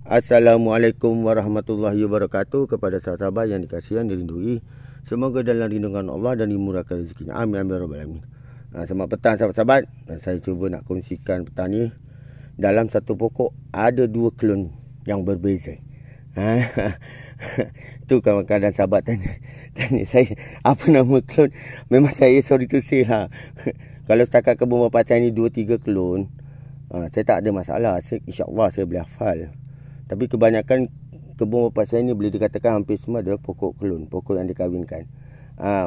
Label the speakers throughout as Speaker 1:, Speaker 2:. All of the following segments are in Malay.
Speaker 1: Assalamualaikum warahmatullahi wabarakatuh. Kepada sahabat-sahabat yang dikasihi, yang dirindui, semoga dalam lindungan Allah dan dimurahkan rezekinya. Amin amin rabbal alamin. Selamat petang sahabat-sahabat. Saya cuba nak kongsikan petang ni. Dalam satu pokok ada dua klon yang berbeza. Tu kadang-kadang sahabat tanya saya apa nama klon. Memang saya sorry to say lah. Kalau setakat kebun bapa saya ni 2-3 klon, saya tak ada masalah. InsyaAllah saya boleh hafal. Tapi kebanyakan kebun bapa saya ni boleh dikatakan hampir semua adalah pokok klon, pokok yang dikahwinkan.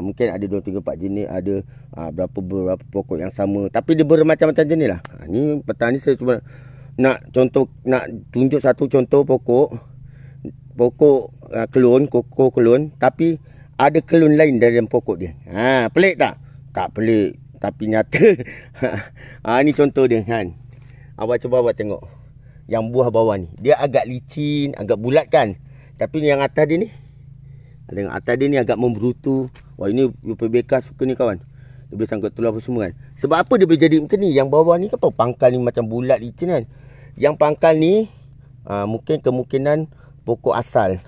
Speaker 1: Mungkin ada 2-3-4 jenis, ada beberapa pokok yang sama, tapi dia bermacam-macam jenis lah. Ni petang ni saya cuba nak tunjuk satu contoh pokok klon, koko klon, tapi ada klon lain dari pokok dia. Pelik tak? Tak pelik, tapi nyata. Ni contoh dia kan. Awak cuba awak tengok. Yang buah bawah ni, dia agak licin, agak bulat kan. Tapi yang atas dia ni, tengok atas dia ni agak membrutu. Wah, ini UPBK suka ni kawan. Dia boleh sangkut tular apa semua kan. Sebab apa dia boleh jadi macam ni? Yang bawah ni apa? Pangkal ni macam bulat licin kan. Yang pangkal ni mungkin kemungkinan pokok asal.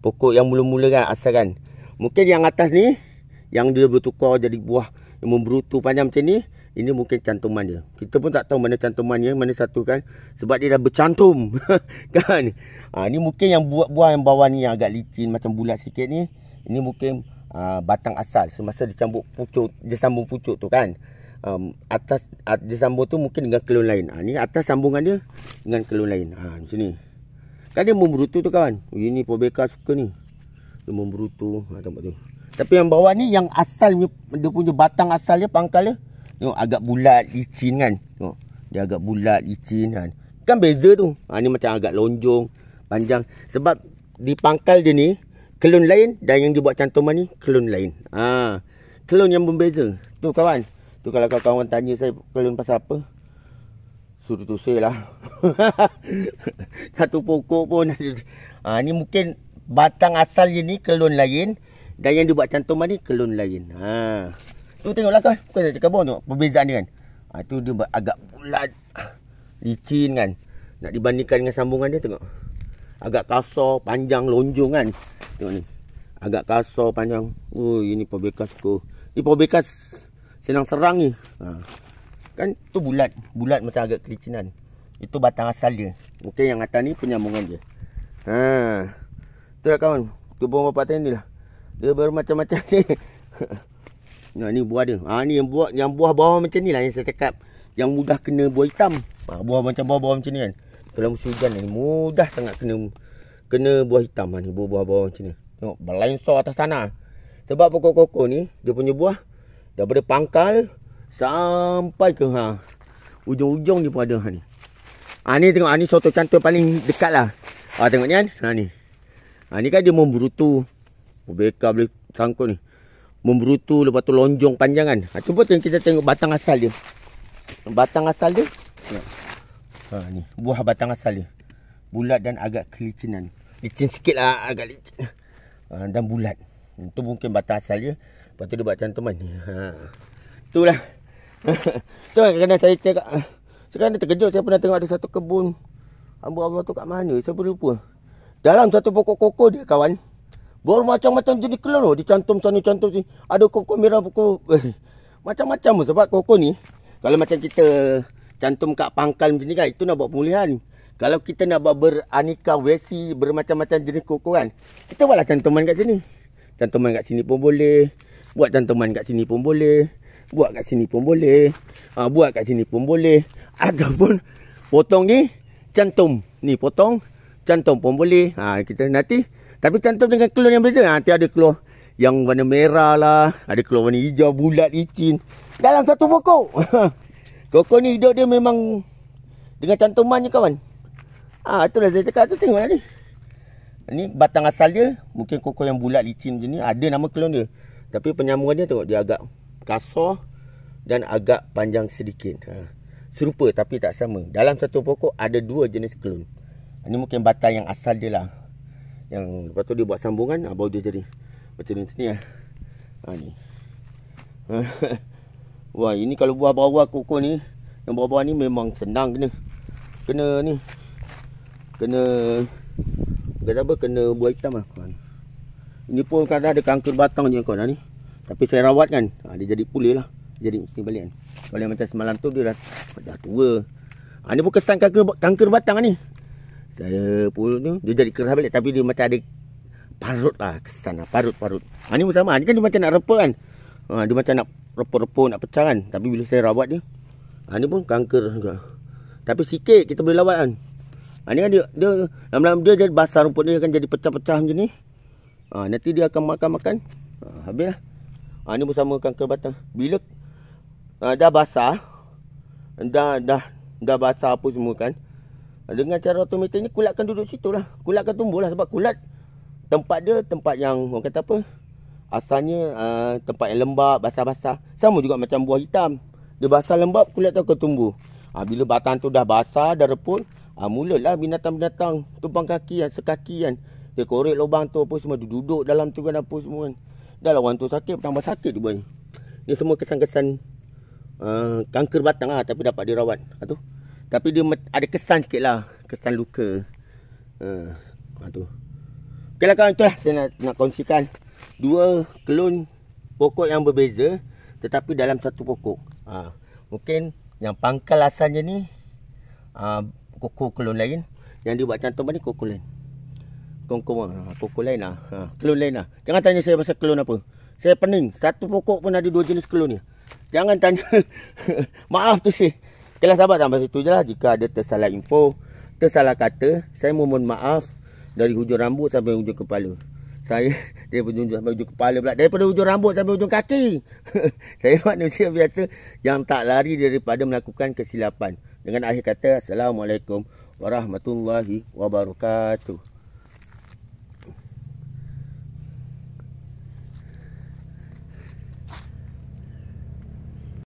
Speaker 1: Pokok yang mula-mula kan, asal kan. Mungkin yang atas ni, yang dia bertukar jadi buah yang membrutu panjang macam ni, ini mungkin cantuman dia. Kita pun tak tahu mana cantumannya, mana satu kan. Sebab dia dah bercantum. Kan? Ni mungkin yang buah yang bawah ni yang agak licin, macam bulat sikit ni. Ini mungkin batang asal. Semasa dia sambung pucuk tu kan. Atas dia sambung tu mungkin dengan klon lain. Ni atas sambungan dia dengan klon lain. Di sini. Kan dia membrutu tu kawan. Ini POBK suka ni. Dia membrutu. Tengok tu. Tapi yang bawah ni, yang asalnya, dia punya batang asal dia, pangkal dia, tengok agak bulat, licin kan. Tengok, dia agak bulat, licin kan. Kan beza tu. Ni macam agak lonjong, panjang. Sebab di pangkal dia ni, klon lain. Dan yang dia buat cantuman ni, klon lain. Klon yang berbeza. Tu kawan. Tu kalau kawan tanya saya klon pasal apa, suruh tu saya lah. Satu pokok pun. Ni mungkin batang asal dia ni, klon lain. Dan yang dia buat cantuman ni, klon lain. Tu tengoklah kan. Bukan saya cakap tengok perbezaan dia kan. Tu dia agak bulat, licin kan. Nak dibandingkan dengan sambungan dia, tengok. Agak kasar, panjang, lonjong kan. Tengok ni. Agak kasar, panjang. Ini POBK suka. Ni POBK senang serang ni. Kan tu bulat. Bulat macam agak kelicinan. Itu batang asal dia. Mungkin yang atas ni penyambungan dia. Tu lah kawan. Kebun bapa tadi ni lah. Dia bermacam-macam ni. Ni buah dia. Ni yang buah bawah macam ni lah yang saya cakap. Yang mudah kena buah hitam. Buah bawah macam ni kan. Kalau musim hujan ni mudah sangat kena buah hitam ni. Buah bawah macam ni. Tengok berlainsor atas tanah. Sebab pokok koko ni, dia punya buah daripada pangkal sampai ke ujung-ujung dia pun ada ni. Ni tengok, ni soto cantul paling dekat lah. Tengok ni kan. Ni kan dia membrutu. POBK boleh sangkut ni. Membrutu, lepas tu lonjong panjang kan. Cuba kita tengok batang asal dia. Batang asal dia. Ni buah batang asal dia. Bulat dan agak kelicinan. Licin sikit lah, agak licin. Dan bulat. Itu mungkin batang asal dia. Lepas tu dia buat cantuman ni. Itulah. Tu kadang-kadang saya cakap. Sekarang terkejut, saya pernah tengok ada satu kebun hamba Allah tu kat mana, saya pun lupa. Dalam satu pokok koko dia kawan, bermacam-macam jenis klon loh. Dicantum sana, cantum sini. Ada koko merah, koko macam-macam. Sebab koko ni, kalau macam kita cantum kat pangkal macam ni kan, itu nak buat pemulihan. Kalau kita nak buat beraneka versi, bermacam-macam jenis koko kan, kita buatlah cantuman kat sini. Cantuman kat sini pun boleh. Buat cantuman kat sini pun boleh. Buat kat sini pun boleh. Buat kat sini pun boleh. Ataupun potong ni, cantum. Ni potong, cantum pun boleh. Kita nanti, tapi cantum dengan klon yang beza. Nanti ada klon yang warna merah lah. Ada klon warna hijau, bulat, licin. Dalam satu pokok. Koko ni hidup dia memang dengan cantumannya kawan. Itulah saya cakap tu, tengoklah ni. Ni batang asal dia. Mungkin koko yang bulat, licin macam ni. Ada nama klon dia. Tapi penyambungan dia tengok, dia agak kasar dan agak panjang sedikit. Serupa tapi tak sama. Dalam satu pokok ada dua jenis klon. Ini mungkin batang yang asal dia lah. Yang lepas tu dia buat sambungan, baru dia jadi macam ni lah. Ni. Wah, ini kalau buah bawah koko ni, yang bawah-bawah ni memang senang kena ni. kena buah hitam lah. Ini pun kadang ada kanker batang je kawan ni. Tapi saya rawat kan. Dia jadi pulih lah. Jadi mesti balik kan. Kalau yang macam semalam tu dia dah tua. Ni pun kesan kanker batang ni. Saya pun tu dia jadi keras balik. Tapi dia macam ada parut lah. Kesan lah. Parut. Ni pun sama. Ni kan dia macam nak repot kan. Dia macam nak repot-repot, nak pecah kan. Tapi bila saya rawat dia. Ni pun kanker juga. Tapi sikit kita boleh rawat kan. Ni kan dia lama-lama dia jadi basah, rumput dia akan jadi pecah-pecah macam ni. Nanti dia akan makan. Habis lah. Ni bersama kanker batang. Bila dah basah, dah basah apa semua kan. Dengan cara otomatik ni kulat akan duduk situ lah. Kulat akan tumbuh lah. Sebab kulat tempat dia tempat yang orang kata apa, asalnya tempat yang lembab, basah-basah. Sama juga macam buah hitam. Dia basah lembab, kulat tu akan tumbuh. Bila batang tu dah basah, dah reput, mulalah binatang-binatang tumpang kaki kan, sekaki kan. Dia korek lubang tu apa semua, duduk dalam tu kan apa semua kan. Dah lah orang tu sakit, tambah sakit dia buat ni. Ni semua kesan-kesan kanker batang lah, tapi dapat dirawat. Tu. Tapi dia ada kesan sikit lah, kesan luka. Tu. Okey lah kawan, itulah saya nak kongsikan 2 kelun pokok yang berbeza tetapi dalam satu pokok. Mungkin yang pangkal asalnya ni koko kelun lain, yang dia buat cantum ni koko lain. Koko lain lah. Kelun lain lah. Jangan tanya saya pasal kelun apa. Saya pening. Satu pokok pun ada 2 jenis kelun ni. Jangan tanya. Maaf tu sih. Okeylah sahabat, sampai situ je lah. Jika ada tersalah info, tersalah kata, saya mohon maaf. Dari hujung rambut sampai hujung kepala. Saya daripada hujung sampai hujung kepala pula. Daripada hujung rambut sampai hujung kaki. Saya manusia biasa yang tak lari daripada melakukan kesilapan. Dengan akhir kata, Assalamualaikum warahmatullahi wabarakatuh.